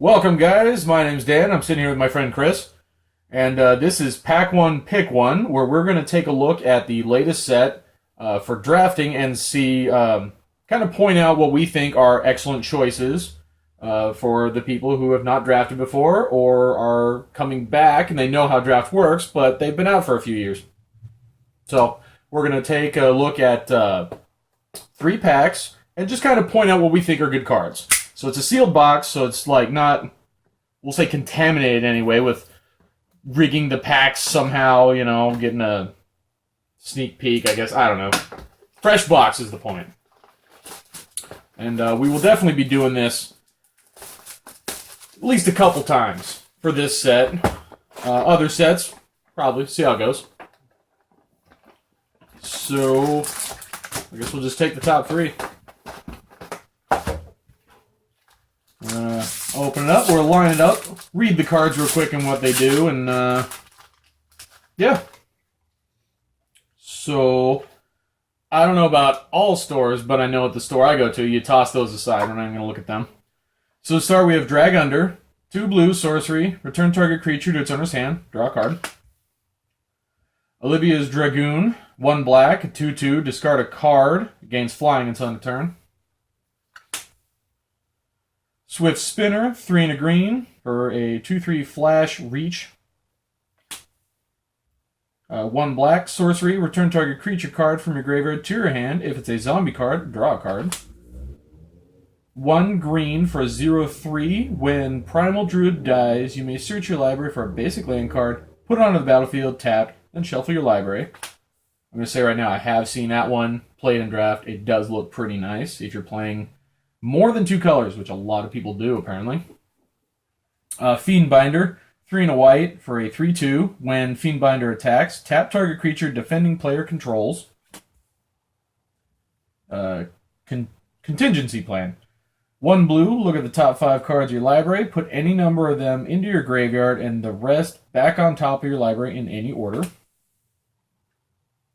Welcome, guys. My name's Dan. I'm sitting here with my friend Chris. And this is Pack 1, Pick 1, where we're going to take a look at the latest set for drafting and see, kind of point out what we think are excellent choices for the people who have not drafted before or are coming back and they know how draft works, but they've been out for a few years. So we're going to take a look at 3 packs and just kind of point out what we think are good cards. So it's a sealed box, so it's like not, we'll say contaminated anyway, with rigging the packs somehow, getting a sneak peek, I guess. I don't know. Fresh box is the point. And we will definitely be doing this at least a couple times for this set. Other sets, probably. See how it goes. So, I guess we'll just take the top 3. Open it up, we'll line it up, read the cards real quick and what they do, and yeah. So, I don't know about all stores, but I know at the store I go to, you toss those aside. We're not even going to look at them. So to start, we have Drag Under, 2 blue, sorcery, return target creature to its owner's hand, draw a card. Olivia's Dragoon, 1 black, 2/2, discard a card, gains flying until end of turn. Swift Spinner, 3 and a green for a 2/3 flash reach. 1 black, sorcery, return target creature card from your graveyard to your hand. If it's a zombie card, draw a card. 1 green for a 0/3. When Primal Druid dies, you may search your library for a basic land card, put it onto the battlefield, tapped, then shuffle your library. I'm going to say right now, I have seen that one played in draft. It does look pretty nice if you're playing more than 2 colors, which a lot of people do, apparently. Fiendbinder, 3 and a white for a 3/2. When Fiendbinder attacks, tap target creature defending player controls. Contingency plan. 1 blue, look at the top 5 cards of your library, put any number of them into your graveyard, and the rest back on top of your library in any order.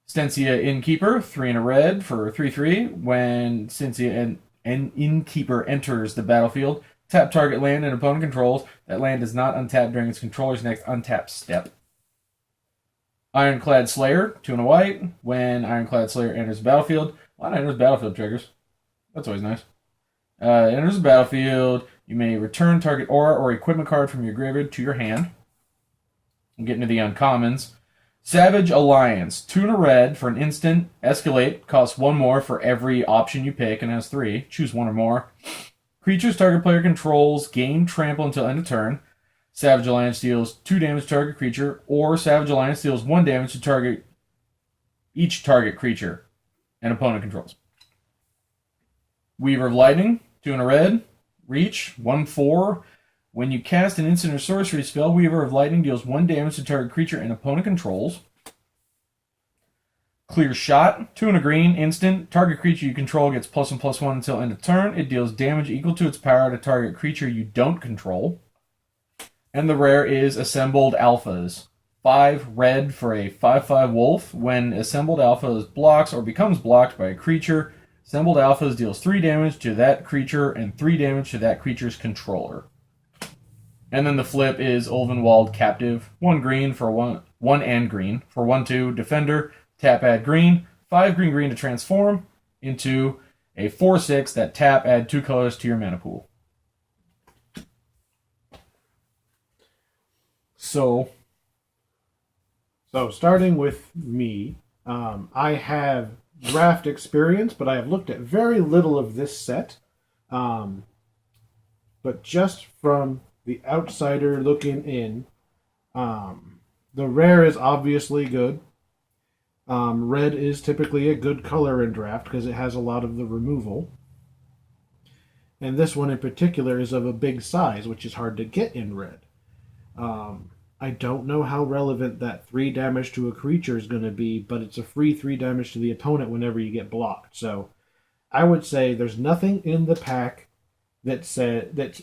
Stensia Innkeeper, 3 and a red for 3/3. When Stensia and Innkeeper enters the battlefield, tap target land and opponent controls. That land is not untapped during its controller's next untap step. Ironclad Slayer, 2 and a white. When Ironclad Slayer enters the battlefield, a lot of enters battlefield triggers. That's always nice. Enters the battlefield, you may return target aura or equipment card from your graveyard to your hand. I'm getting to the uncommons. Savage Alliance, 2 and a red for an instant. Escalate, costs 1 more for every option you pick and has 3. Choose 1 or more. Creatures target player controls gain trample until end of turn. Savage Alliance deals 2 damage to target creature, or Savage Alliance deals 1 damage to target each target creature and opponent controls. Weaver of Lightning, 2 and a red. Reach, 1/4. When you cast an instant or sorcery spell, Weaver of Lightning deals 1 damage to target creature and opponent controls. Clear Shot, 2 and a green, instant. Target creature you control gets +1/+1 until end of turn. It deals damage equal to its power to target creature you don't control. And the rare is Assembled Alphas. 5 red for a 5/5 wolf. When Assembled Alphas blocks or becomes blocked by a creature, Assembled Alphas deals 3 damage to that creature and 3 damage to that creature's controller. And then the flip is Ulvenwald Captive. 1 green for 1 and green for 1/2 defender. Tap add green. 5 green to transform into a 4/6 that tap add 2 colors to your mana pool. So starting with me, I have draft experience, but I have looked at very little of this set. But just from the outsider looking in, the rare is obviously good. Red is typically a good color in draft because it has a lot of the removal. And this one in particular is of a big size, which is hard to get in red. I don't know how relevant that 3 damage to a creature is going to be, but it's a free 3 damage to the opponent whenever you get blocked. So I would say there's nothing in the pack that's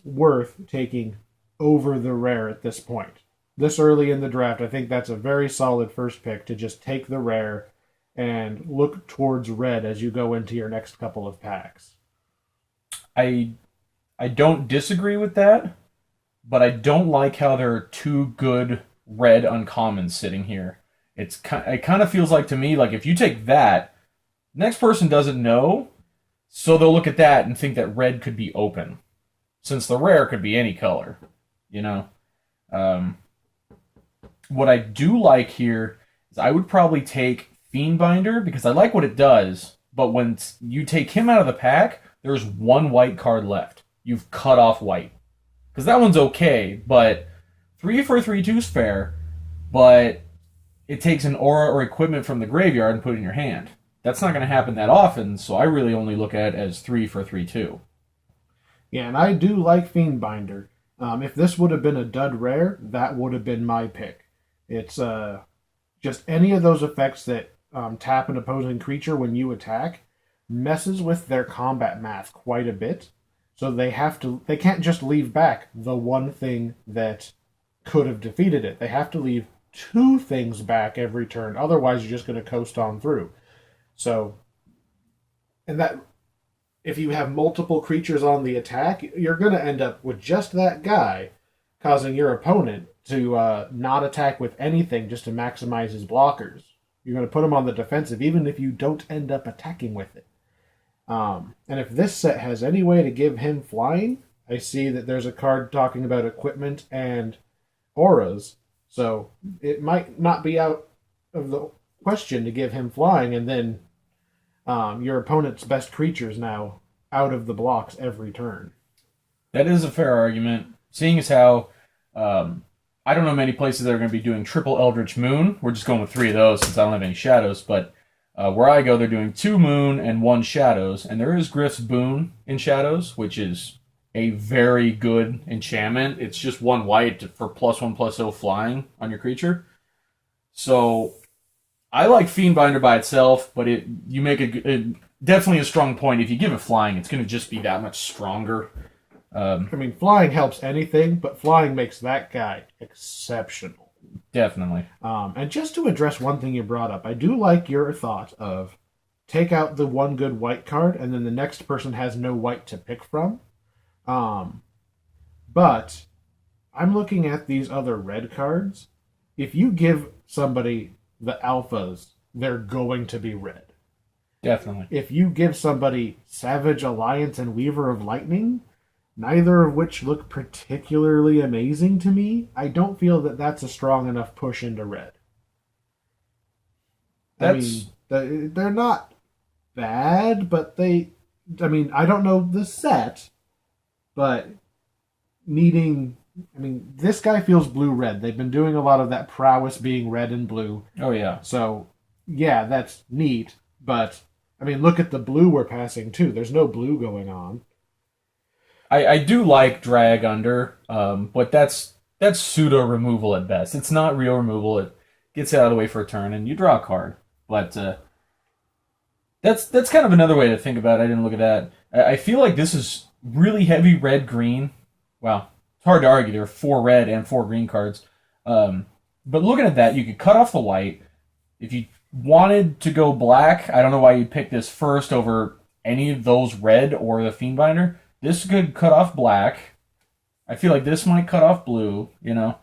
worth taking over the rare at this point. This early in the draft, I think that's a very solid first pick to just take the rare and look towards red as you go into your next couple of packs. I don't disagree with that. but I don't like how there are two good red uncommons sitting here. It kind of feels like to me like if you take that, next person doesn't know, so they'll look at that and think that red could be open, since the rare could be any color, you know. Um, what I do like here is I would probably take Fiendbinder because I like what it does, but when you take him out of the pack, there's one white card left. You've cut off white. Because that one's okay, but 3 for 3/2 is fair, but it takes an aura or equipment from the graveyard and put it in your hand. That's not going to happen that often, so I really only look at it as 3 for 3/2. Yeah, and I do like Fiendbinder. If this would have been a dud rare, that would have been my pick. It's just any of those effects that tap an opposing creature when you attack messes with their combat math quite a bit. So they can't just leave back the one thing that could have defeated it. They have to leave two things back every turn. Otherwise, you're just going to coast on through. So, and that if you have multiple creatures on the attack, you're going to end up with just that guy, causing your opponent to not attack with anything just to maximize his blockers. You're going to put him on the defensive, even if you don't end up attacking with it. And if this set has any way to give him flying, I see that there's a card talking about equipment and auras, so it might not be out of the question to give him flying, and then your opponent's best creatures now out of the blocks every turn. That is a fair argument, seeing as how I don't know many places that are going to be doing triple Eldritch Moon. We're just going with 3 of those since I don't have any shadows, but where I go, they're doing 2 Moon and 1 Shadows, and there is Griff's Boon in Shadows, which is a very good enchantment. It's just 1 white for +1/+0 flying on your creature. So I like Fiendbinder by itself, but you make definitely a strong point. If you give it flying, it's going to just be that much stronger. I mean, flying helps anything, but flying makes that guy exceptional. Definitely. And just to address one thing you brought up, I do like your thought of take out the one good white card, and then the next person has no white to pick from. But I'm looking at these other red cards. If you give somebody the alphas, they're going to be red. Definitely. If you give somebody Savage Alliance and Weaver of Lightning, neither of which look particularly amazing to me, I don't feel that that's a strong enough push into red. They're not bad, but I don't know the set, but this guy feels blue-red. They've been doing a lot of that prowess being red and blue. Oh, yeah. So, yeah, that's neat, but, look at the blue we're passing, too. There's no blue going on. I do like drag under, but that's pseudo removal at best. It's not real removal. It gets it out of the way for a turn, and you draw a card. But that's kind of another way to think about it. I didn't look at that. I feel like this is really heavy red green. Well, it's hard to argue. There are 4 red and 4 green cards. But looking at that, you could cut off the white. If you wanted to go black, I don't know why you'd pick this first over any of those red or the Fiendbinder. This could cut off black. I feel like this might cut off blue, you know?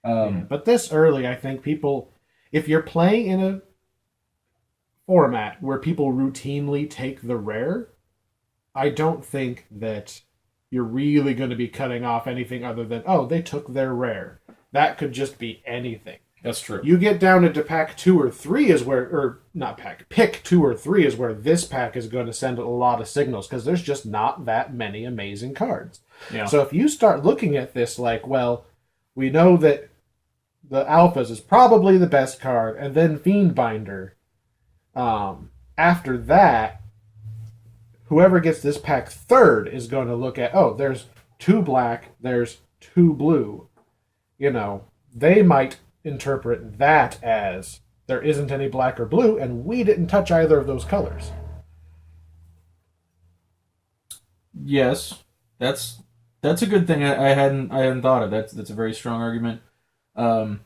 But this early, I think people... If you're playing in a format where people routinely take the rare, I don't think that you're really going to be cutting off anything other than, oh, they took their rare. That could just be anything. That's true. You get down into pack 2 or 3 is where, or not pack, pick 2 or 3 is where this pack is going to send a lot of signals because there's just not that many amazing cards. Yeah. So if you start looking at this like, well, we know that the Alphas is probably the best card, and then Fiendbinder. After that, whoever gets this pack third is going to look at, oh, there's 2 black, there's 2 blue. They might interpret that as there isn't any black or blue, and we didn't touch either of those colors. Yes, that's a good thing. I hadn't thought of. That's a very strong argument. I'm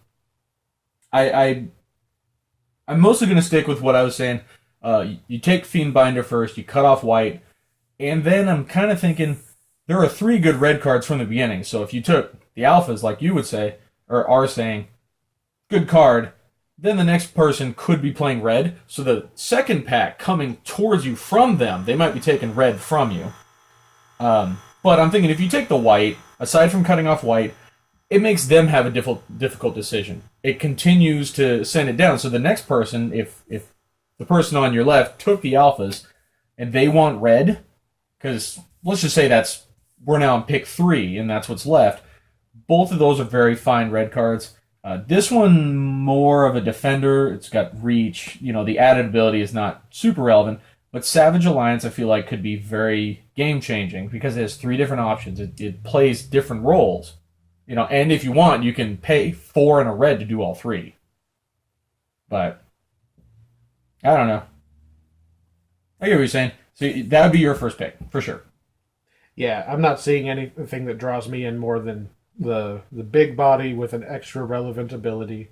mostly going to stick with what I was saying. You take Fiendbinder first, you cut off white, and then I'm kind of thinking there are 3 good red cards from the beginning. So if you took the alphas, like you would say, or are saying, good card, then the next person could be playing red. So the second pack coming towards you from them, they might be taking red from you. But I'm thinking if you take the white, aside from cutting off white, it makes them have a difficult decision. It continues to send it down. So the next person, if the person on your left took the alphas and they want red, because let's just say we're now on pick 3 and that's what's left. Both of those are very fine red cards. This one, more of a defender. It's got reach. The added ability is not super relevant. But Savage Alliance, I feel like, could be very game-changing because it has 3 different options. It plays different roles. And if you want, you can pay 4 and a red to do all 3. But, I don't know. I get what you're saying. So that would be your first pick, for sure. Yeah, I'm not seeing anything that draws me in more than the big body with an extra relevant ability.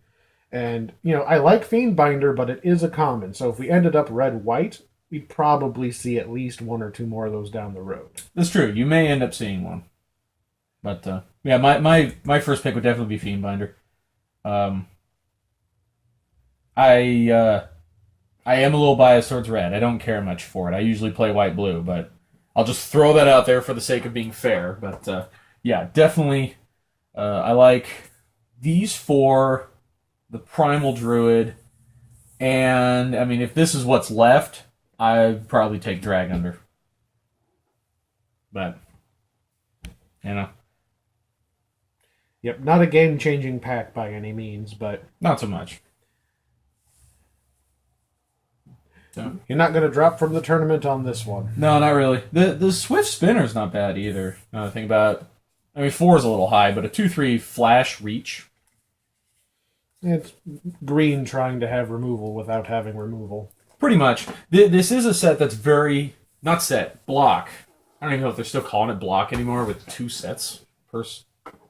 And, I like Fiendbinder, but it is a common. So if we ended up red-white, we'd probably see at least 1 or 2 more of those down the road. That's true. You may end up seeing one. But, yeah, my first pick would definitely be Fiendbinder. I am a little biased towards red. I don't care much for it. I usually play white-blue, but I'll just throw that out there for the sake of being fair. But, yeah, definitely, I like these 4, the Primal Druid, and, I mean, if this is what's left, I'd probably take Dragunder. But, Yep, not a game-changing pack by any means, but... not so much. So. You're not going to drop from the tournament on this one. No, not really. The Swift Spinner's not bad either. Now to think about... 4 is a little high, but a 2/3 flash reach. It's green trying to have removal without having removal. Pretty much. This is a set that's very... not set. Block. I don't even know if they're still calling it block anymore with 2 sets per...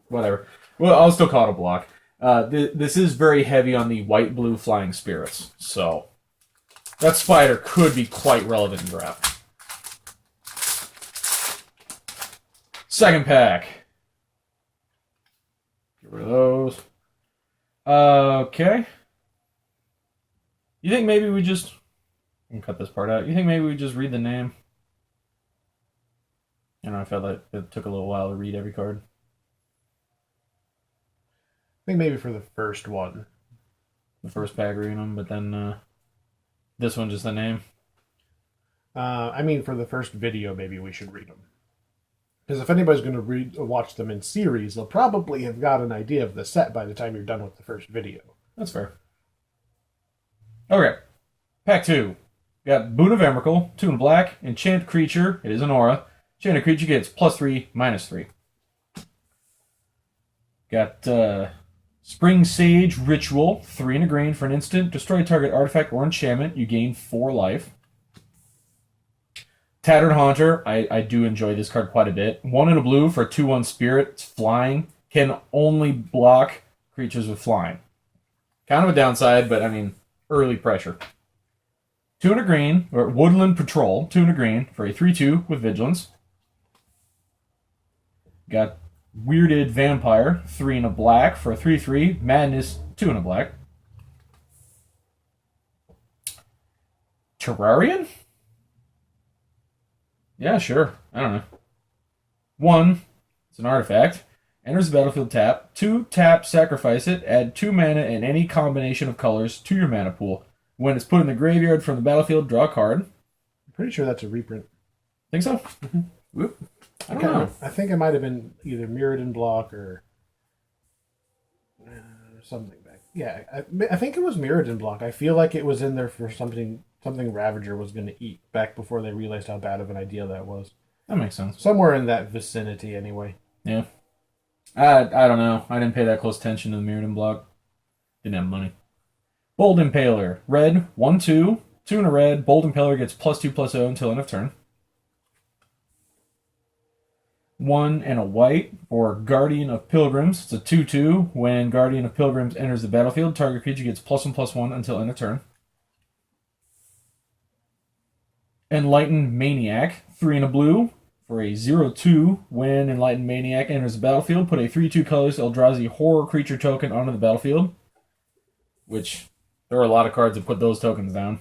whatever. Well, I'll still call it a block. This is very heavy on the white-blue flying spirits. So, that spider could be quite relevant in draft. Second pack. Get rid of those. Okay. You think maybe we just... I can cut this part out. You think maybe we just read the name? I felt like it took a little while to read every card. I think maybe for the first one. The first pack reading them, but then this one just the name. For the first video, maybe we should read them. Because if anybody's going to watch them in series, they'll probably have got an idea of the set by the time you're done with the first video. That's fair. Okay. Pack 2. Got Boon of Emrakul, 2 in black, enchant creature, it is an aura. Enchanted creature gets +3, -3. Got Spring Sage Ritual, 3 and a green for an instant. Destroy target artifact or enchantment. You gain 4 life. Tattered Haunter, I do enjoy this card quite a bit. 1 and a blue for a 2/1 spirit. It's flying. Can only block creatures with flying. Kind of a downside, but early pressure. 2 and a green, or Woodland Patrol, 2 and a green for a 3/2 with Vigilance. Got Weirded Vampire, 3 and a black for a 3/3. Madness, 2 and a black. Terrarian? Yeah, sure. I don't know. 1, it's an artifact. Enters the battlefield tap. 2, tap, sacrifice it. Add 2 mana and any combination of colors to your mana pool. When it's put in the graveyard from the battlefield, draw a card. I'm pretty sure that's a reprint. Think so? Mm-hmm. Whoop. I don't know. I think it might have been either Mirrodin block or something back. Yeah, I think it was Mirrodin block. I feel like it was in there for something Ravager was going to eat back before they realized how bad of an idea that was. That makes sense. Somewhere in that vicinity, anyway. Yeah. I don't know. I didn't pay that close attention to the Mirrodin block. Didn't have money. Bold Impaler. Red, 1/2. 2 and a red. Bold Impaler gets +2/+0 until end of turn. 1 and a white for Guardian of Pilgrims. It's a 2/2. When Guardian of Pilgrims enters the battlefield, target creature gets +1/+1 until end of turn. Enlightened Maniac. 3 and a blue For a 0/2, when Enlightened Maniac enters the battlefield, put a 3/2 colors Eldrazi horror creature token onto the battlefield. Which, there are a lot of cards that put those tokens down.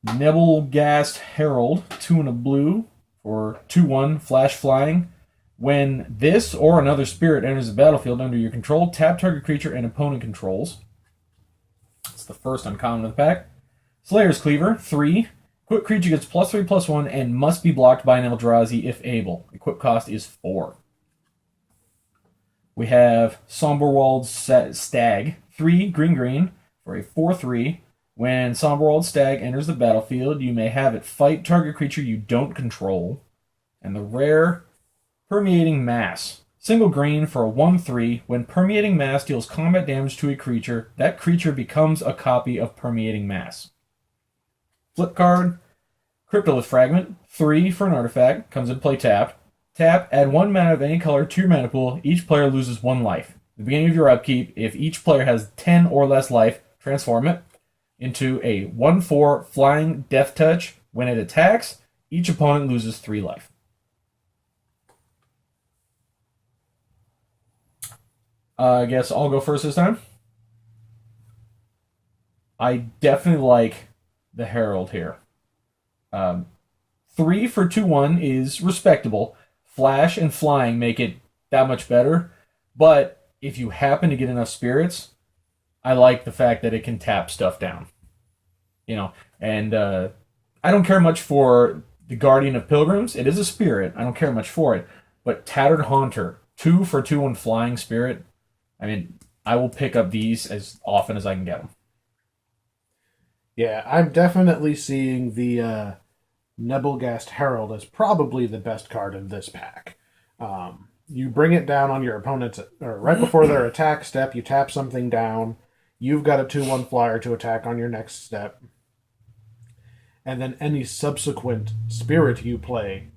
Nebelgast Herald, 2 and a blue, for 2/1, flash flying. When this or another spirit enters the battlefield under your control, tap target creature and opponent controls. It's the first uncommon of the pack. Slayer's Cleaver, 3. Equip creature gets +3/+1 and must be blocked by an Eldrazi if able. Equip cost is 4. We have Somberwald Stag, 3 green for a 4/3. When Somberwald Stag enters the battlefield, you may have it fight target creature you don't control. And the rare Permeating Mass. Single green for a 1/3. When Permeating Mass deals combat damage to a creature, that creature becomes a copy of Permeating Mass. Flip card, Cryptolith Fragment, 3 for an artifact, comes into play tapped. Tap, add 1 mana of any color to your mana pool. Each player loses 1 life. At the beginning of your upkeep, if each player has 10 or less life, transform it into a 1/4 flying death touch. When it attacks, each opponent loses 3 life. I guess I'll go first this time. I definitely like the Herald here. 3 for 2/1 is respectable. Flash and flying make it that much better. But if you happen to get enough spirits, I like the fact that it can tap stuff down. And I don't care much for the Guardian of Pilgrims. It is a spirit. I don't care much for it. But Tattered Haunter, 2 for 2/1 flying spirit. I mean, I will pick up these as often as I can get them. Yeah, I'm definitely seeing the Nebelgast Herald as probably the best card in this pack. You bring it down on your opponent's, or right before their attack step, you tap something down. You've got a 2/1 flyer to attack on your next step. And then any subsequent spirit you play,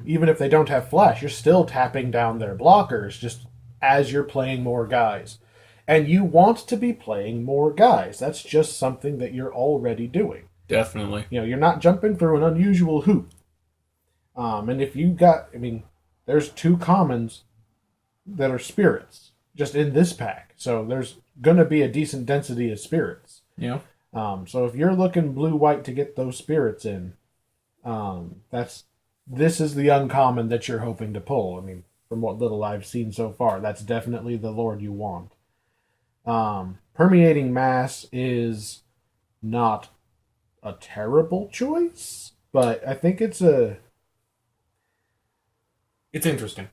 even if they don't have flash, you're still tapping down their blockers just as you're playing more guys. And you want to be playing more guys. That's just something that you're already doing. Definitely. You're not jumping through an unusual hoop. And if you there's 2 commons that are spirits just in this pack. So there's going to be a decent density of spirits. Yeah. So if you're looking blue-white to get those spirits in, this is the uncommon that you're hoping to pull. I mean, from what little I've seen so far, that's definitely the Lord you want. Permeating Mass is not a terrible choice, but I think it's interesting.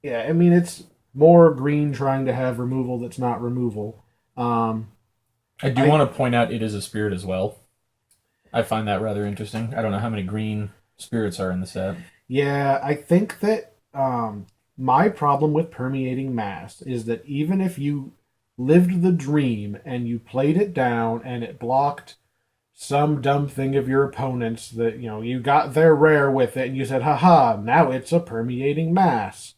Yeah, I mean, it's more green trying to have removal that's not removal. I do want to point out it is a spirit as well. I find that rather interesting. I don't know how many green spirits are in the set. Yeah, I think that my problem with Permeating Mass is that even if you lived the dream and you played it down and it blocked some dumb thing of your opponent's that, you got their rare with it and you said, haha, now it's a Permeating Mass.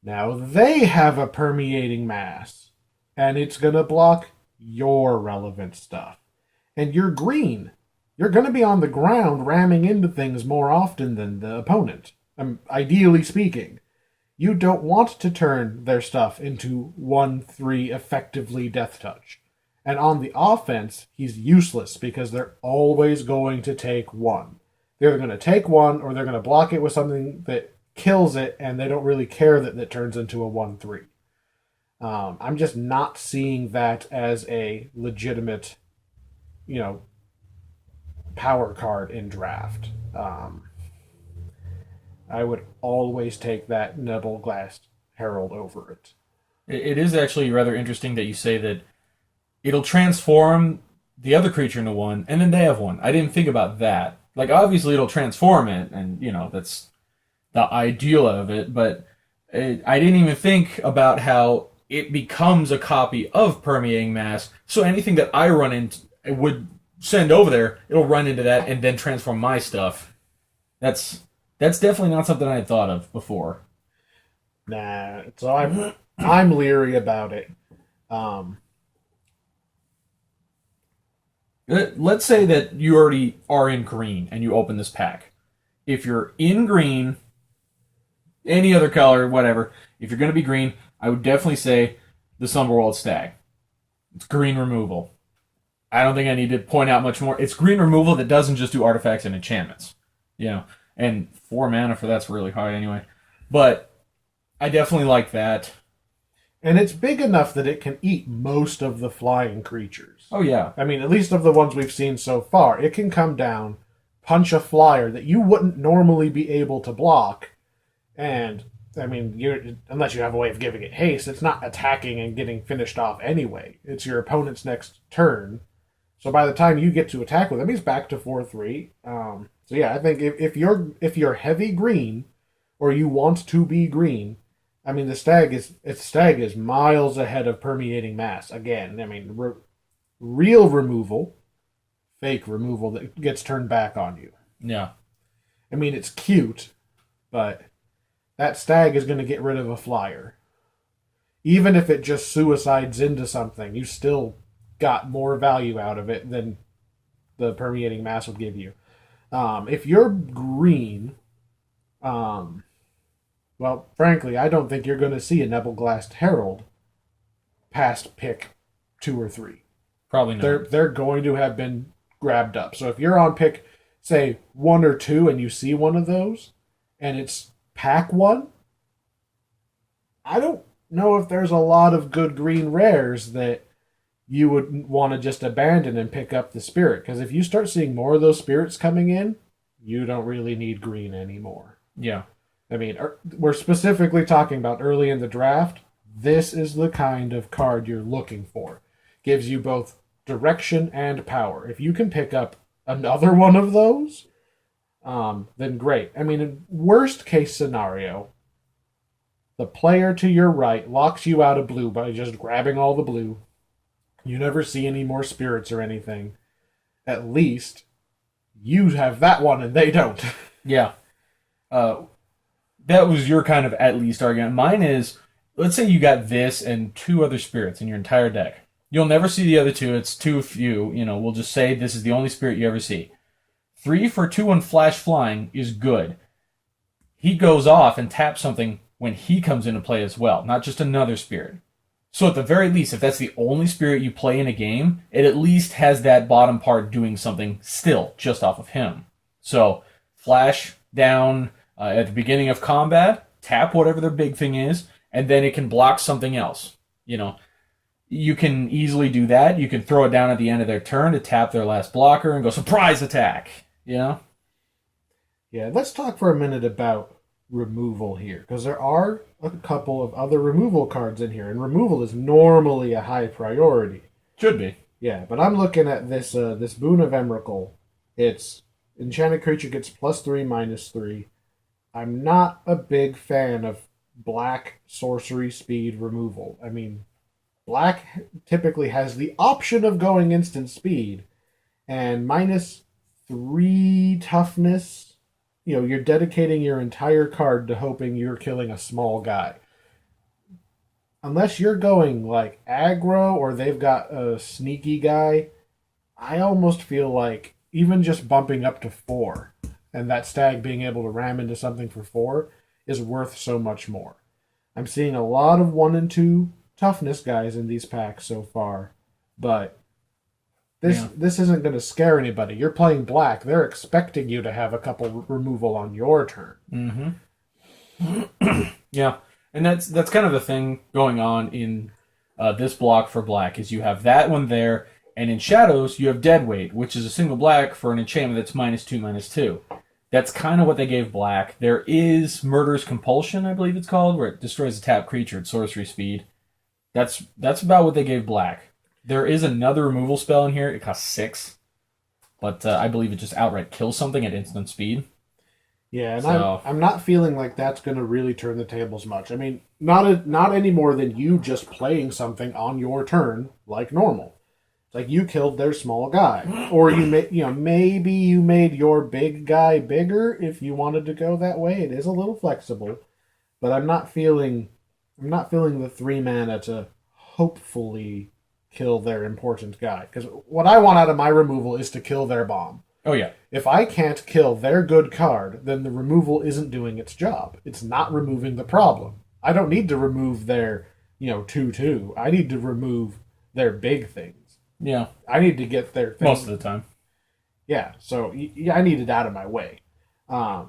Now they have a Permeating Mass. And it's going to block your relevant stuff. And you're green. You're going to be on the ground ramming into things more often than the opponent. Ideally speaking. You don't want to turn their stuff into 1/3 effectively death touch. And on the offense, he's useless because they're always going to take 1. They're going to take 1 or they're going to block it with something that kills it and they don't really care that it turns into a 1/3. I'm just not seeing that as a legitimate, power card in draft. I would always take that Nebelgast Herald over it. It is actually rather interesting that you say that it'll transform the other creature into 1, and then they have 1. I didn't think about that. Like, obviously it'll transform it, and, that's the ideal of it, but I didn't even think about how it becomes a copy of Permeating Mass, so anything that I run into would send over there, it'll run into that and then transform my stuff. That's definitely not something I had thought of before. Nah, so I'm leery about it. Let's say that you already are in green and you open this pack. if you're in green, any other color, whatever, if you're going to be green, I would definitely say the Slumberworld Stag. It's green removal. I don't think I need to point out much more. It's green removal that doesn't just do artifacts and enchantments. And 4 mana for that's really high anyway. But I definitely like that. And it's big enough that it can eat most of the flying creatures. Oh, yeah. I mean, at least of the ones we've seen so far. It can come down, punch a flyer that you wouldn't normally be able to block. And, I mean, unless you have a way of giving it haste, it's not attacking and getting finished off anyway. It's your opponent's next turn. So by the time you get to attack with him, he's back to 4/3. So yeah, I think if you're heavy green, or you want to be green, I mean the stag is miles ahead of permeating mass. Again, I mean real removal, fake removal that gets turned back on you. Yeah. I mean it's cute, but that stag is going to get rid of a flyer. Even if it just suicides into something, you still got more value out of it than the permeating mass would give you. If you're green, well, frankly, I don't think you're going to see a Nebelglassed Herald past pick 2 or 3. Probably not. They're going to have been grabbed up. So if you're on pick, say, 1 or 2 and you see one of those, and it's pack 1, I don't know if there's a lot of good green rares that you would want to just abandon and pick up the spirit. Because if you start seeing more of those spirits coming in, you don't really need green anymore. Yeah. I mean, we're specifically talking about early in the draft. This is the kind of card you're looking for. Gives you both direction and power. If you can pick up another one of those, then great. I mean, in worst case scenario, the player to your right locks you out of blue by just grabbing all the blue. You never see any more spirits or anything. At least you have that one and they don't. Yeah. That was your kind of at least argument. Mine is, let's say you got this and 2 other spirits in your entire deck. You'll never see the other 2. It's too few. We'll just say this is the only spirit you ever see. 3 for 2 on flash flying is good. He goes off and taps something when he comes into play as well, not just another spirit. So at the very least, if that's the only spirit you play in a game, it at least has that bottom part doing something still just off of him. So flash down at the beginning of combat, tap whatever their big thing is, and then it can block something else. You can easily do that. You can throw it down at the end of their turn to tap their last blocker and go surprise attack. Yeah, let's talk for a minute about removal here, because there are a couple of other removal cards in here, and removal is normally a high priority. Should be. Yeah, but I'm looking at this this Boon of Emrakul. It's enchanted creature gets +3/-3. I'm not a big fan of black sorcery speed removal. I mean, black typically has the option of going instant speed, and -3 toughness. You're dedicating your entire card to hoping you're killing a small guy. Unless you're going like aggro or they've got a sneaky guy, I almost feel like even just bumping up to 4 and that stag being able to ram into something for 4 is worth so much more. I'm seeing a lot of 1 and 2 toughness guys in these packs so far, but this isn't going to scare anybody. You're playing black. They're expecting you to have a couple removal on your turn. Mm-hmm. Yeah, and that's kind of the thing going on in this block for black, is you have that one there, and in shadows you have Deadweight, which is a single black for an enchantment that's -2/-2. That's kind of what they gave black. There is Murderous Compulsion, I believe it's called, where it destroys a tapped creature at sorcery speed. That's about what they gave black. There is another removal spell in here. It costs 6. But I believe it just outright kills something at instant speed. Yeah, and I'm not feeling like that's going to really turn the tables much. I mean, not any more than you just playing something on your turn like normal. It's like you killed their small guy, or maybe you made your big guy bigger if you wanted to go that way. It is a little flexible, but I'm not feeling the 3 mana to hopefully kill their important guy, because what I want out of my removal is to kill their bomb. Oh yeah. If I can't kill their good card, then the removal isn't doing its job. It's not removing the problem. I don't need to remove their, 2/2. I need to remove their big things. Yeah. I need to get their things. Most of the time. Yeah, so I need it out of my way. So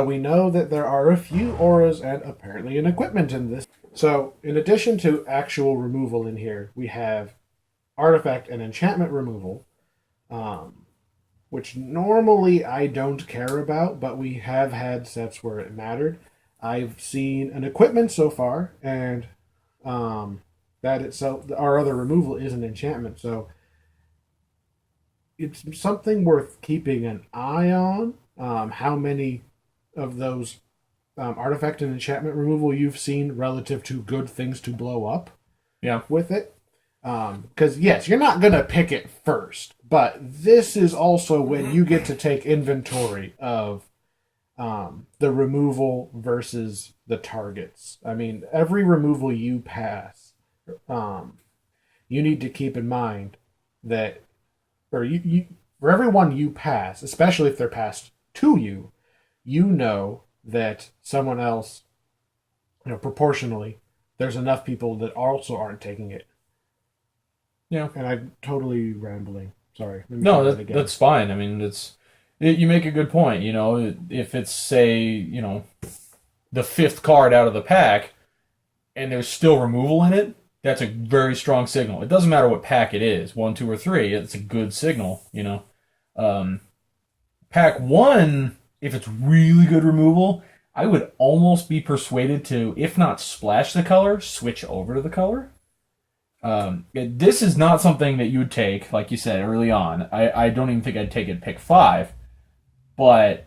we know that there are a few auras and apparently an equipment in this. So in addition to actual removal in here, we have artifact and enchantment removal, which normally I don't care about, but we have had sets where it mattered. I've seen an equipment so far, and that itself, our other removal is an enchantment, so it's something worth keeping an eye on. How many of those artifact and enchantment removal you've seen relative to good things to blow up with it. Because, yes, you're not going to pick it first, but this is also when you get to take inventory of the removal versus the targets. I mean, every removal you pass, you need to keep in mind that, or you for everyone you pass, especially if they're passed to you, you know that someone else, proportionally, there's enough people that also aren't taking it. Yeah. And I'm totally rambling. Sorry. No, that's fine. I mean, you make a good point. If it's, say, the fifth card out of the pack, and there's still removal in it, that's a very strong signal. It doesn't matter what pack it is, 1, 2, or 3. It's a good signal. Pack 1, if it's really good removal, I would almost be persuaded to, if not splash the color, switch over to the color. This is not something that you would take, like you said, early on. I don't even think I'd take it pick 5, but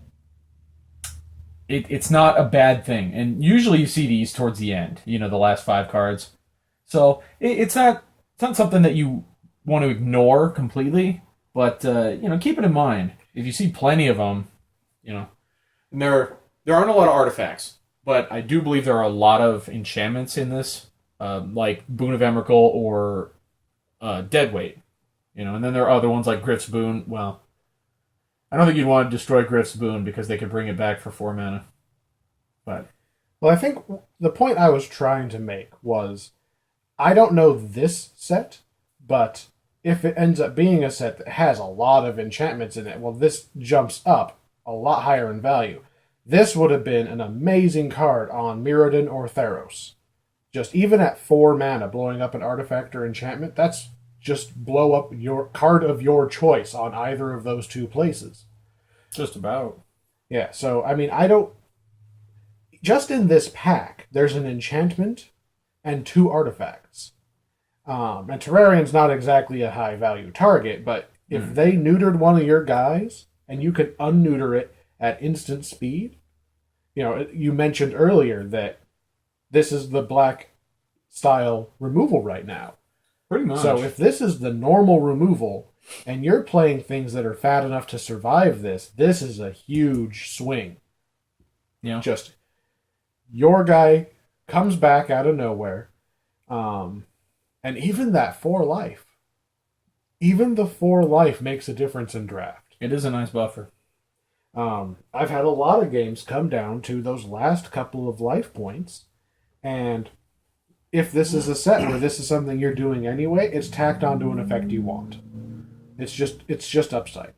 it's not a bad thing. And usually you see these towards the end, the last 5 cards. So it's not something that you want to ignore completely, but keep it in mind. If you see plenty of them, and there aren't a lot of artifacts, but I do believe there are a lot of enchantments in this. Like Boon of Emrakul or Deadweight, and then there are other ones like Griff's Boon. Well, I don't think you'd want to destroy Griff's Boon because they could bring it back for 4 mana. But I think the point I was trying to make was, I don't know this set, but if it ends up being a set that has a lot of enchantments in it, well, this jumps up a lot higher in value. This would have been an amazing card on Mirrodin or Theros. Just even at 4 mana, blowing up an artifact or enchantment, that's just blow up your card of your choice on either of those 2 places. Just about. Yeah, so, I mean, just in this pack, there's an enchantment and 2 artifacts. And Terrarian's not exactly a high-value target, but if they neutered one of your guys, and you could unneuter it at instant speed, you mentioned earlier that this is the black style removal right now. Pretty much. So if this is the normal removal, and you're playing things that are fat enough to survive this is a huge swing. Yeah. Just, your guy comes back out of nowhere, and even that 4 life, even the 4 life makes a difference in draft. It is a nice buffer. I've had a lot of games come down to those last couple of life points, and if this is a set where this is something you're doing anyway, it's tacked onto an effect you want. It's just upside.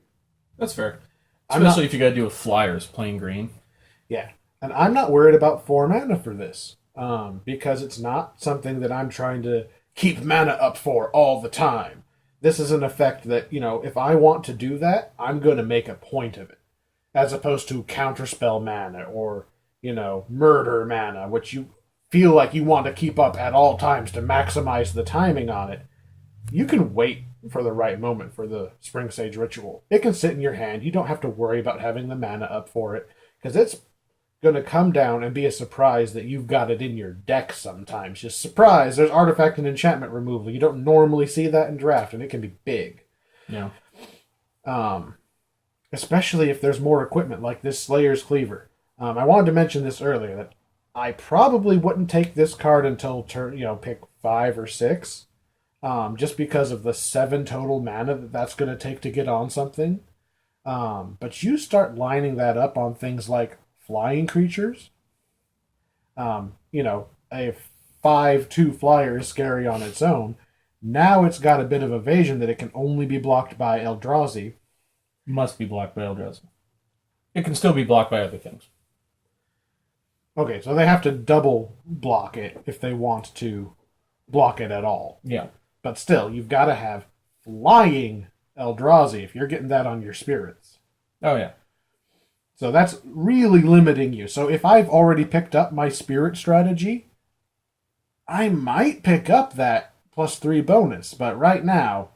That's fair. Especially if you got to do with flyers playing green. Yeah. And I'm not worried about 4 mana for this, because it's not something that I'm trying to keep mana up for all the time. This is an effect that, if I want to do that, I'm going to make a point of it. As opposed to counterspell mana or, murder mana, which you feel like you want to keep up at all times to maximize the timing on it. You can wait for the right moment for the Spring Sage Ritual. It can sit in your hand. You don't have to worry about having the mana up for it, because it's going to come down and be a surprise that you've got it in your deck sometimes. Just surprise, there's artifact and enchantment removal. You don't normally see that in draft, and it can be big. Yeah. Especially if there's more equipment like this Slayer's Cleaver. I wanted to mention this earlier, that I probably wouldn't take this card until pick 5 or 6. just because of the 7 total mana that's going to take to get on something. But you start lining that up on things like flying creatures. A 5/2 flyer is scary on its own. Now it's got a bit of evasion that it can only be blocked by Eldrazi. Must be blocked by Eldrazi. It can still be blocked by other things. Okay, so they have to double block it if they want to block it at all. Yeah. But still, you've got to have flying Eldrazi if you're getting that on your spirits. Oh, yeah. So that's really limiting you. So if I've already picked up my spirit strategy, I might pick up that +3 bonus. But right now,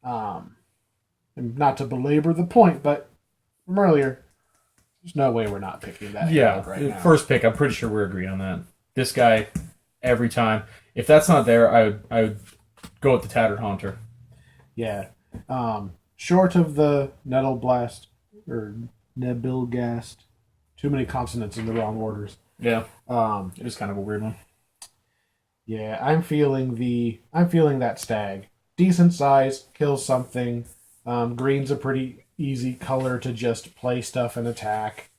not to belabor the point, but from earlier, there's no way we're not picking that. Yeah, right now. First pick, I'm pretty sure we're agreed on that. This guy, every time. If that's not there, I would go with the Tattered Haunter. Yeah. Short of the Nettle Blast, or Nebilgast. Too many consonants in the wrong orders. Yeah. It is kind of a weird one. Yeah, I'm feeling that stag. Decent size, kills something. Green's a pretty easy color to just play stuff and attack.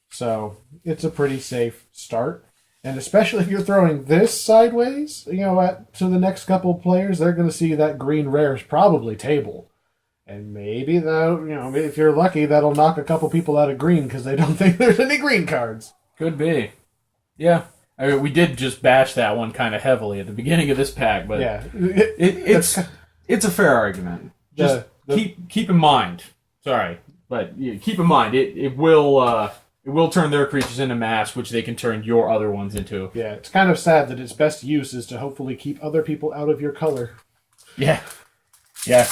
So it's a pretty safe start. And especially if you're throwing this sideways, to the next couple players, they're going to see that green rare is probably table. And maybe if you're lucky, that'll knock a couple people out of green because they don't think there's any green cards. Could be. Yeah. I mean, we did just bash that one kind of heavily at the beginning of this pack, but yeah, it's a fair argument. Just keep in mind. Sorry, but keep in mind it will turn their creatures into mass, which they can turn your other ones into. Yeah, it's kind of sad that its best use is to hopefully keep other people out of your color. Yeah. Yeah,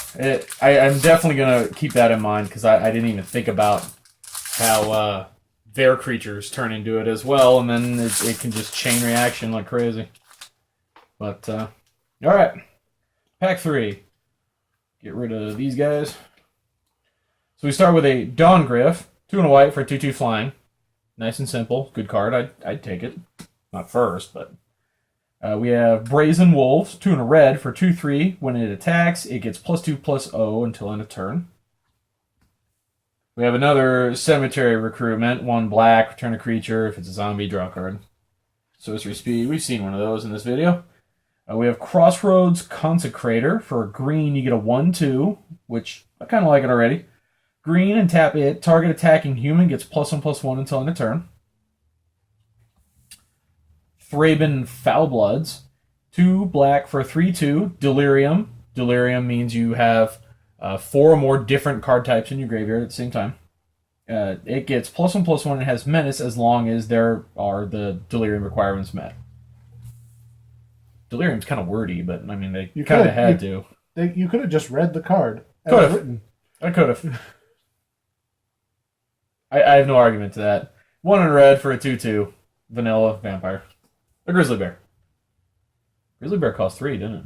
I'm definitely going to keep that in mind because I didn't even think about how their creatures turn into it as well, and then it can just chain reaction like crazy. But, all right. Pack 3. Get rid of these guys. So we start with a Dawn Gryph, 2 and a white for 2/2 flying. Nice and simple. Good card. I'd take it. Not first, but... we have Brazen Wolves, 2 and a red for 2/3. When it attacks, it gets +2/+0 until end of turn. We have another Cemetery Recruitment, 1 black, return a creature. If it's a zombie, draw a card. Sorcery Speed, we've seen one of those in this video. We have Crossroads Consecrator. For green, you get a 1/2, which I kind of like it already. Green and tap it. Target attacking human gets +1/+1 until end of turn. Thraben Foulbloods, 2 black for 3/2. Delirium. Delirium means you have 4 or more different card types in your graveyard at the same time. It gets +1/+1 and has menace as long as there are the Delirium requirements met. Delirium's kind of wordy, but I mean, they kind of had to. You could have just read the card. Could have. I could have. I have no argument to that. 1 in red for a 2/2. Vanilla vampire. A grizzly bear. Grizzly bear cost 3, didn't it?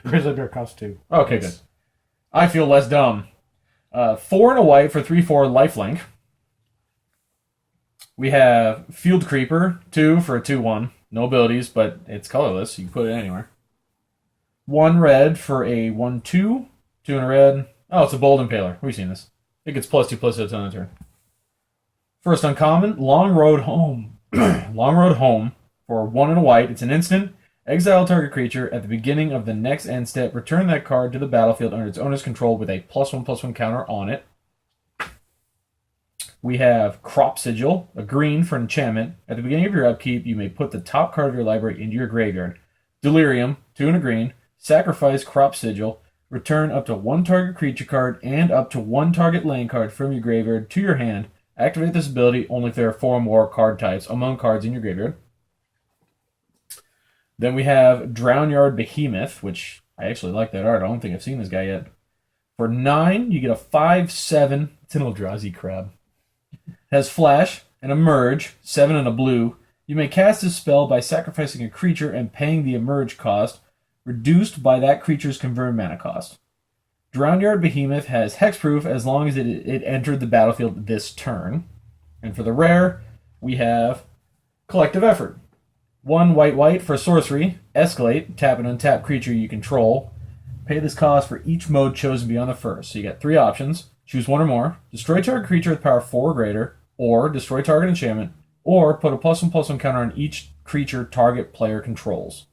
Grizzly bear cost 2. Okay, good. I feel less dumb. 4 and a white for 3/4 lifelink. We have Field Creeper, 2 for a 2/1. No abilities, but it's colorless. You can put it anywhere. 1 red for a 1/2. 2 and a red. Oh, it's a Bold Impaler. We've seen this. It gets +2/+0 on the turn. First uncommon, Long Road Home. Long Road Home for 1 and a white. It's an instant. Exile target creature at the beginning of the next end step. Return that card to the battlefield under its owner's control with a +1/+1 counter on it. We have Crop Sigil, a green for enchantment. At the beginning of your upkeep, you may put the top card of your library into your graveyard. Delirium, 2 and a green. Sacrifice Crop Sigil. Return up to 1 target creature card and up to 1 target land card from your graveyard to your hand. Activate this ability only if there are 4 or more card types among cards in your graveyard. Then we have Drownyard Behemoth, which I actually like that art. I don't think I've seen this guy yet. For 9, you get a 5/7. It's an Eldrazi crab. Has Flash and Emerge, 7 and a blue. You may cast this spell by sacrificing a creature and paying the Emerge cost, reduced by that creature's converted mana cost. Drownyard Behemoth has hexproof as long as it entered the battlefield this turn. And for the rare, we have Collective Effort. 1 white for sorcery. Escalate. Tap an untapped creature you control. Pay this cost for each mode chosen beyond the first. So you get 3 options. Choose one or more. Destroy target creature with power 4 or greater, or destroy target enchantment, or put a +1/+1 counter on each creature target player controls.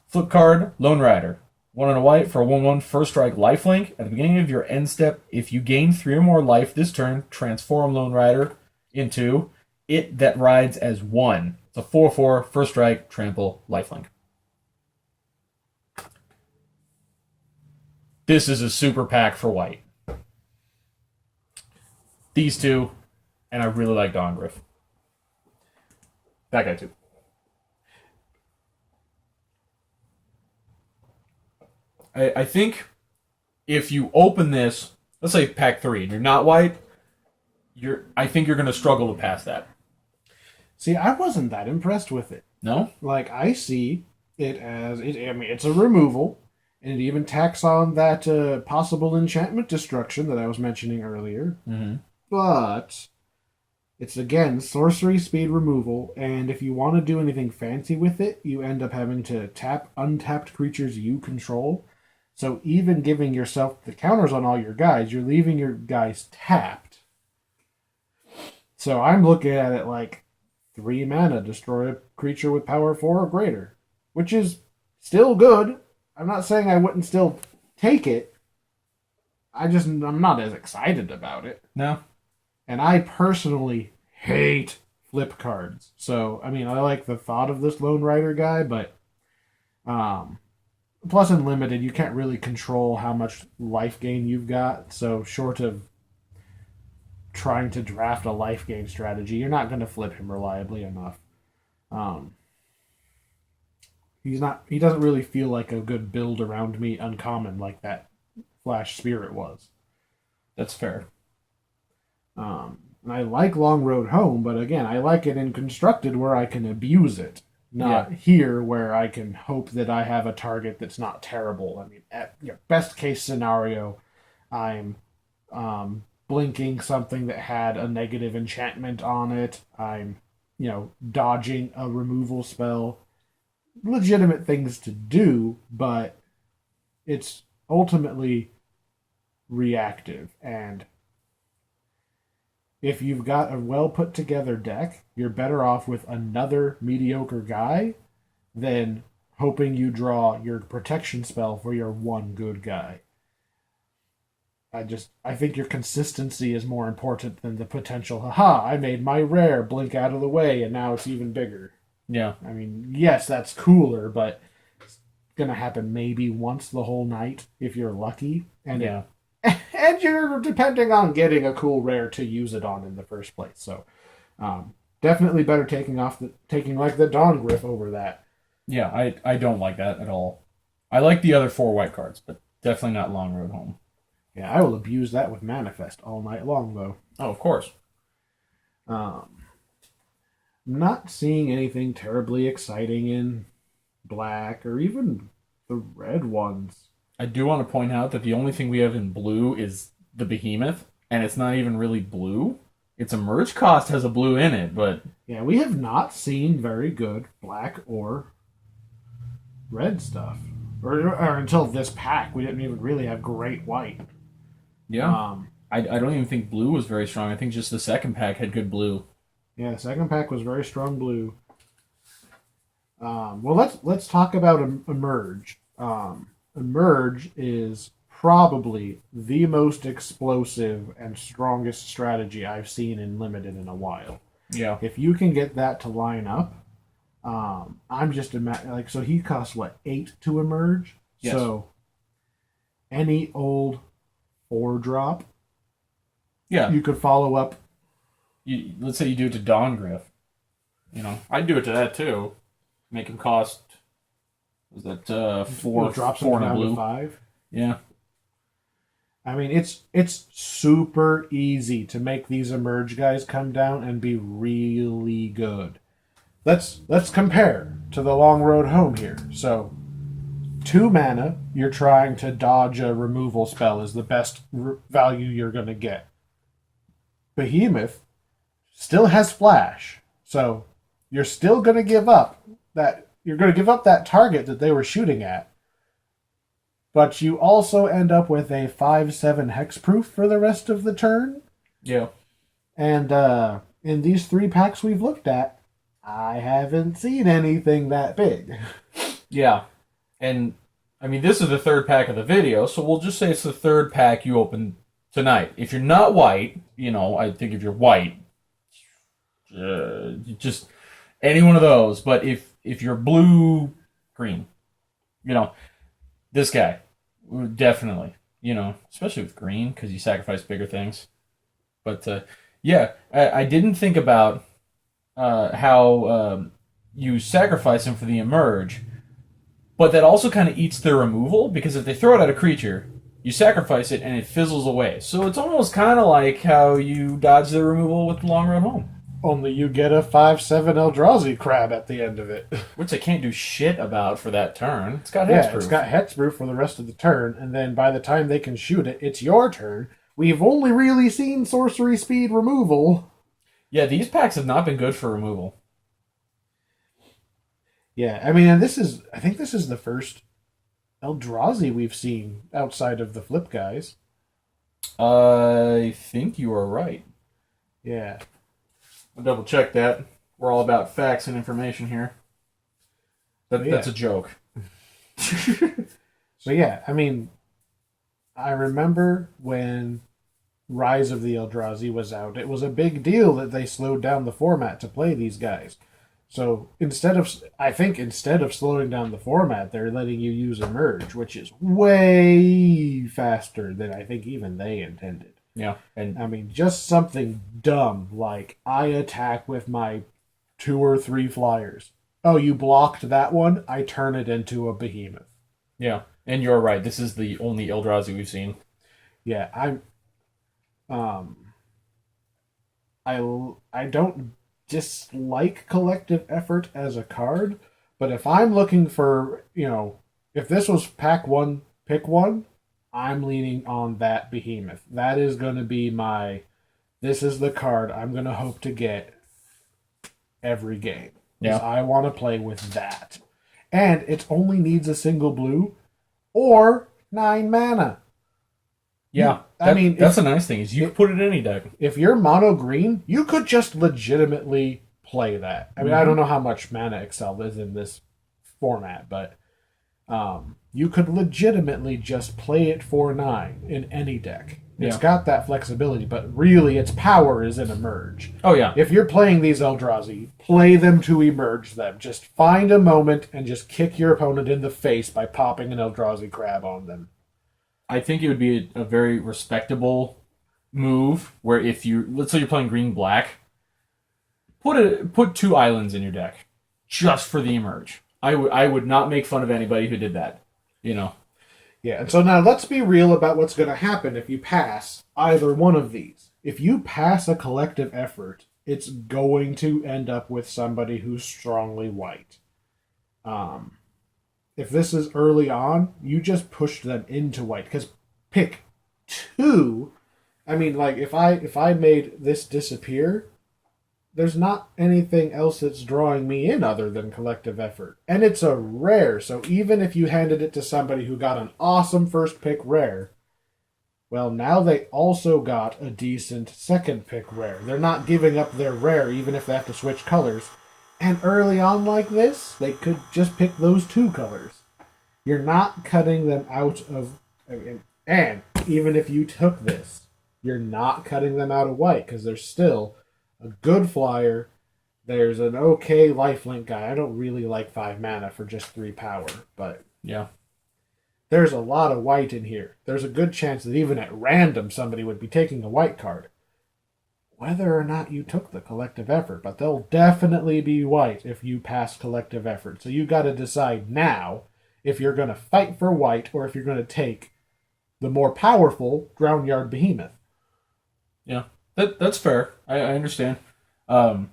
Flip card, Lone Rider. 1 and a white for a 1/1 first strike lifelink. At the beginning of your end step, if you gain 3 or more life this turn, transform Lone Rider into it that rides as 1. It's a 4/4 first strike, trample, lifelink. This is a super pack for white. These two, and I really like Dongriff. That guy too. I think if you open this, let's say pack 3, and you're not white, I think you're going to struggle to pass that. See, I wasn't that impressed with it. No? Like, I see it as, it's a removal, and it even tacks on that possible enchantment destruction that I was mentioning earlier. Mm-hmm. But it's, again, sorcery speed removal, and if you want to do anything fancy with it, you end up having to tap untapped creatures you control. So even giving yourself the counters on all your guys, you're leaving your guys tapped. So I'm looking at it like 3 mana, destroy a creature with power 4 or greater, which is still good. I'm not saying I wouldn't still take it. I'm not as excited about it. No. And I personally hate flip cards. So, I mean, I like the thought of this Lone Rider guy, but plus in limited, you can't really control how much life gain you've got. So short of trying to draft a life gain strategy, you're not going to flip him reliably enough. He doesn't really feel like a good build around me uncommon like that Flash Spirit was. That's fair. And I like Long Road Home, but again, I like it in Constructed where I can abuse it. Not here where I can hope that I have a target that's not terrible. I mean, at best case scenario, I'm blinking something that had a negative enchantment on it. I'm, dodging a removal spell. Legitimate things to do, but it's ultimately reactive. And if you've got a well put together deck, you're better off with another mediocre guy than hoping you draw your protection spell for your one good guy. I think your consistency is more important than the potential, haha, I made my rare blink out of the way and now it's even bigger. Yeah. I mean, yes, that's cooler, but it's going to happen maybe once the whole night if you're lucky. And and you're depending on getting a cool rare to use it on in the first place. So, definitely better taking like the Dongriff over that. Yeah, I don't like that at all. I like the other 4 white cards, but definitely not Long Road Home. Yeah, I will abuse that with Manifest all night long, though. Oh, of course. Not seeing anything terribly exciting in black or even the red ones. I do want to point out that the only thing we have in blue is the Behemoth, and it's not even really blue. Its emerge cost has a blue in it, but... Yeah, we have not seen very good black or red stuff. Or until this pack, we didn't even really have great white. Yeah. I don't even think blue was very strong. I think just the second pack had good blue. Yeah, the second pack was very strong blue. Well, let's talk about Emerge. Emerge is probably the most explosive and strongest strategy I've seen in Limited in a while. Yeah. If you can get that to line up, I'm just so he costs what, 8 to emerge? Yes. So any old 4-drop, yeah, you could follow up. Let's say you do it to Dongriff. I'd do it to that too. Make him cost. Was that 4 drops 4 and a down blue? to 5? Yeah. I mean, it's super easy to make these emerge guys come down and be really good. Let's compare to the Long Road Home here. So, 2 mana, you're trying to dodge a removal spell is the best value you're going to get. Behemoth still has flash, so you're still going to give up that. You're going to give up that target that they were shooting at. But you also end up with a 5/7 hexproof for the rest of the turn. Yeah. And in these 3 packs we've looked at, I haven't seen anything that big. Yeah. And, I mean, this is the 3rd pack of the video, so we'll just say it's the 3rd pack you open tonight. If you're not white, I think if you're white, just any one of those. But if you're blue, green, this guy, definitely, especially with green, because you sacrifice bigger things. But, yeah, I didn't think about how you sacrifice him for the emerge, but that also kind of eats their removal, because if they throw it at a creature, you sacrifice it and it fizzles away. So it's almost kind of like how you dodge the removal with Long Road Home. Only you get a 5/7 Eldrazi crab at the end of it. Which I can't do shit about for that turn. It's got hexproof. Yeah, it's got hexproof for the rest of the turn, and then by the time they can shoot it, it's your turn. We've only really seen sorcery speed removal. Yeah, these packs have not been good for removal. Yeah, I mean, and I think this is the first Eldrazi we've seen outside of the flip guys. I think you are right. Yeah. I'll double check that. We're all about facts and information here. That's a joke. So yeah, I mean, I remember when Rise of the Eldrazi was out, it was a big deal that they slowed down the format to play these guys. So instead of slowing down the format, they're letting you use Emerge, which is way faster than I think even they intended. Yeah. And I mean, just something dumb like I attack with my 2 or 3 flyers. Oh, you blocked that one? I turn it into a behemoth. Yeah. And you're right. This is the only Eldrazi we've seen. Yeah, I don't dislike collective effort as a card, but if I'm looking for, if this was pack 1, pick 1, I'm leaning on that behemoth. That is going to be this is the card I'm going to hope to get every game. Yeah. I want to play with that. And it only needs a single blue or 9 mana. Yeah. That's a nice thing, is you can put it in any deck. If you're mono green, you could just legitimately play that. I mean, I don't know how much mana Excel is in this format, but you could legitimately just play it for 9 in any deck. It's got that flexibility, but really its power is in Emerge. Oh, yeah. If you're playing these Eldrazi, play them to emerge them. Just find a moment and just kick your opponent in the face by popping an Eldrazi crab on them. I think it would be a very respectable move where let's say you're playing green-black, put 2 islands in your deck just for the emerge. I would not make fun of anybody who did that, Yeah, and so now let's be real about what's going to happen if you pass either one of these. If you pass a collective effort, it's going to end up with somebody who's strongly white. If this is early on, you just push them into white. Because pick 2. I mean, like, if I made this disappear, there's not anything else that's drawing me in other than collective effort. And it's a rare, so even if you handed it to somebody who got an awesome first pick rare, well, now they also got a decent second pick rare. They're not giving up their rare even if they have to switch colors. And early on like this, they could just pick those 2 colors. You're not cutting them out of... And even if you took this, you're not cutting them out of white, because there's still a good flyer. There's an okay lifelink guy. I don't really like 5 mana for just 3 power, but... Yeah. There's a lot of white in here. There's a good chance that even at random somebody would be taking a white card. Whether or not you took the collective effort, but they'll definitely be white if you pass collective effort. So you got to decide now if you're going to fight for white or if you're going to take the more powerful Groundyard Behemoth. Yeah, that's fair. I understand. I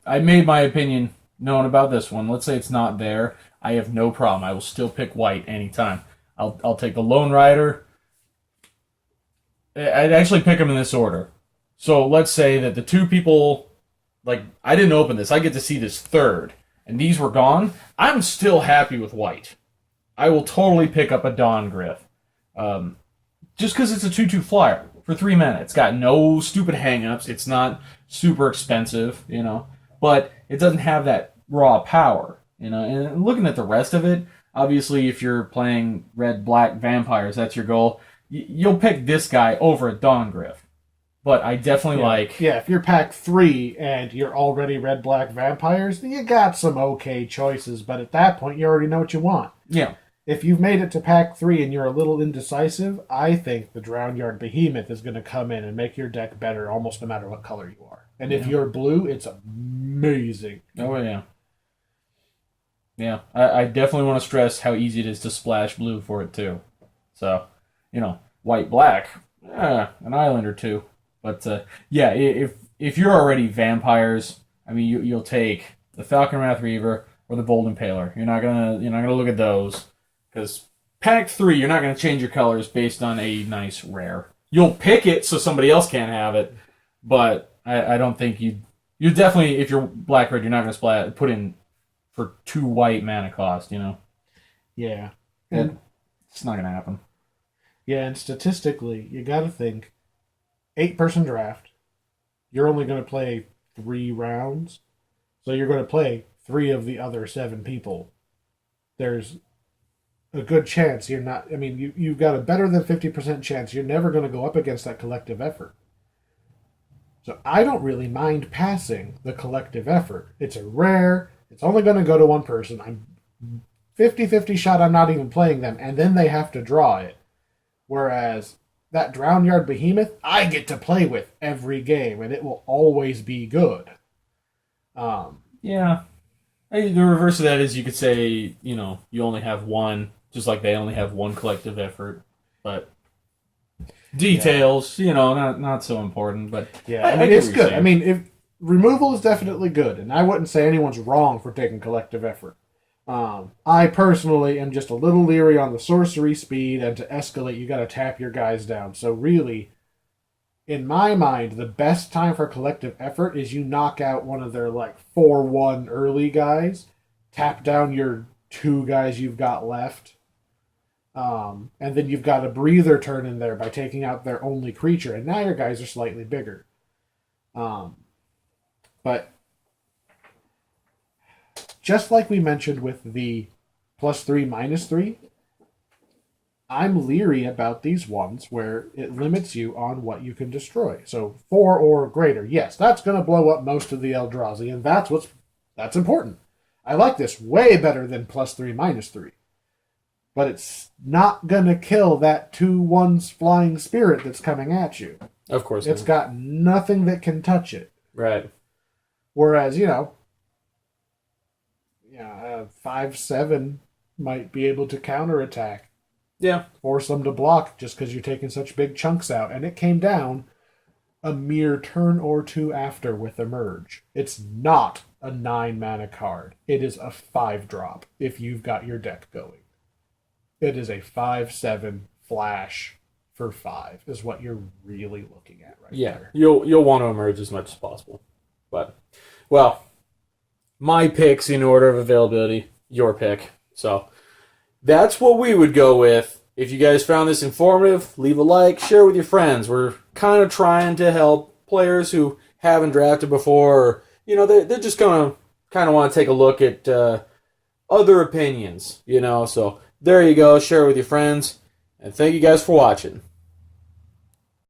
made my opinion known about this one. Let's say it's not there. I have no problem. I will still pick white anytime. I'll take the Lone Rider. I'd actually pick them in this order. So let's say that the 2 people, I didn't open this. I get to see this 3rd, and these were gone. I'm still happy with white. I will totally pick up a Dawn Griff. Just because it's a 2/2 flyer for 3 mana. It's got no stupid hangups. It's not super expensive, but it doesn't have that raw power, And looking at the rest of it, obviously, if you're playing red-black vampires, that's your goal. You'll pick this guy over a Dawn Griff. But I definitely like... Yeah, if you're pack 3 and you're already red-black vampires, you got some okay choices, but at that point, you already know what you want. Yeah. If you've made it to pack 3 and you're a little indecisive, I think the Drownyard Behemoth is going to come in and make your deck better almost no matter what color you are. And if you're blue, it's amazing. Oh, yeah. Yeah, I definitely want to stress how easy it is to splash blue for it, too. So, white-black, an island or two. But, yeah, if you're already vampires, I mean, you'll take the Falcon Wrath Reaver or the Bold Impaler. You're not gonna look at those. Because pack 3, you're not going to change your colors based on a nice rare. You'll pick it so somebody else can't have it, but I don't think you definitely, if you're black-red, you're not going to put in for 2 white mana cost, Yeah. It's not going to happen. Yeah, and statistically, you got to think 8-person draft. You're only going to play 3 rounds, so you're going to play 3 of the other 7 people. There's a good chance you're not... I mean, you've got a better than 50% chance you're never going to go up against that collective effort. So I don't really mind passing the collective effort. It's a rare. It's only going to go to one person. I'm 50-50 shot I'm not even playing them, and then they have to draw it. Whereas that Drownyard Behemoth, I get to play with every game, and it will always be good. Yeah. The reverse of that is you could say, you only have one, just like they only have one collective effort. But details, not so important. But yeah, I mean, it's good. I mean, if removal is definitely good, and I wouldn't say anyone's wrong for taking collective effort. I personally am just a little leery on the sorcery speed, and to escalate, you got to tap your guys down. So really, in my mind, the best time for collective effort is you knock out one of their 4/1 early guys, tap down your 2 guys you've got left, and then you've got a breather turn in there by taking out their only creature, and now your guys are slightly bigger. But just like we mentioned with the +3, -3, I'm leery about these ones where it limits you on what you can destroy. So 4 or greater, yes, that's going to blow up most of the Eldrazi, and that's important. I like this way better than +3, -3. But it's not going to kill that 2/1 flying spirit that's coming at you. Of course. It's got nothing that can touch it. Right. Whereas, 5/7 might be able to counterattack. Yeah. Force them to block just because you're taking such big chunks out. And it came down a mere turn or 2 after with Emerge. It's not a 9-mana card. It is a 5-drop if you've got your deck going. It is a 5/7 flash for 5 is what you're really looking at right there. You'll want to emerge as much as possible. But, well, my picks in order of availability, your pick. So that's what we would go with. If you guys found this informative, leave a like, share with your friends. We're kind of trying to help players who haven't drafted before, or, they're just going to kind of want to take a look at other opinions, So there you go. Share it with your friends. And thank you guys for watching.